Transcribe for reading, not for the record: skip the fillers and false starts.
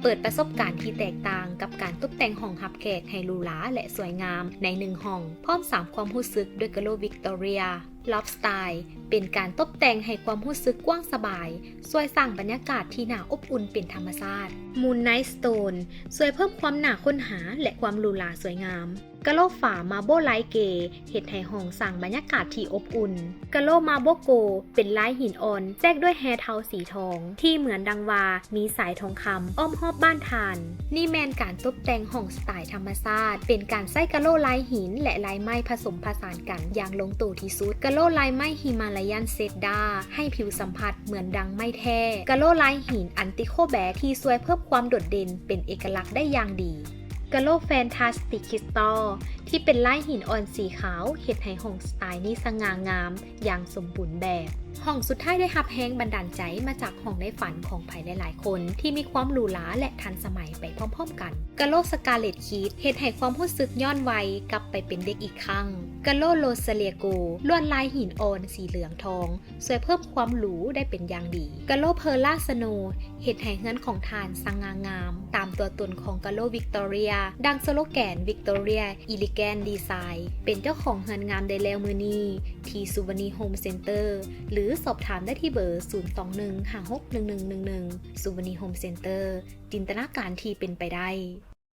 เปิดประสบการณ์ที่แตกต่างกับการตกแต่งห้องรับแขกให้หรูหราและสวยงามใน1ห้องพร้อม3ความรู้สึกด้วยกะโหลวิกตอเรียลอฟสไตล์เป็นการตกแต่งให้ความรู้สึกกว้างสบายช่วยสร้างบรรยากาศที่น่าอบอุ่นเป็นธรรมชาติมูนไนท์สโตนช่วยเพิ่มความน่าค้นหาและความหรูหราสวยงามกะโหลฝามาโบไลท์เกเฮ็ดให้ห้องสร้างบรรยากาศที่อบอุ่นกะโหลมาโบโกเป็นลายหินอ่อนแทรกด้วยแฮเทาสีทองที่เหมือนดังว่ามีสายทองคำอ้อมรอบบ้านทานนี่แมนการตกแต่งห้องสไตล์ธรรมชาติเป็นการใช้กะโหลลายหินและลายไม้ผสมผสานกันอย่างลงตัวที่สุดกะโหลลายไม้ฮิมาลายันเซดดาให้ผิวสัมผัสเหมือนดังไม้แท้กะโหลลายหินอันติโคแบกที่ช่วยเพิ่มความโดดเด่นเป็นเอกลักษณ์ได้อย่างดีกะโหลแฟนตาสติกคริสตัลที่เป็นลายหินอ่อนสีขาวเฮ็ดให้ห้องสไตล์นี้สง่างามอย่างสมบูรณ์แบบห้องสุดท้ายได้รับแรงบันดาลใจมาจากห้องในฝันของไผหลายๆคนที่มีความหรูหราและทันสมัยไปพร้อมๆกันกะโหลสกาเลตคีทเฮ็ดให้ความรู้สึกย้อนวัยกลับไปเป็นเด็กอีกครั้งกะโหลโรซาเลียโกลวดลายหินอ่อนสีเหลืองทองช่วยเพิ่มความหรูได้เป็นอย่างดีกะโหลเพอร์ลาสโนเฮ็ดให้เรือนของทานสง่างามตามตัวตนของกะโหลวิกตอเรียดังสโลแกนวิกตอเรียอิลิแกนดีไซน์เป็นเจ้าของเรือนงามได้แล้วมื้อนี้ที่สุวรรณีโฮมเซ็นเตอร์หรือสอบถามได้ที่เบอร์ 021561111 สุวรรณีโฮมเซ็นเตอร์จินตนาการที่เป็นไปได้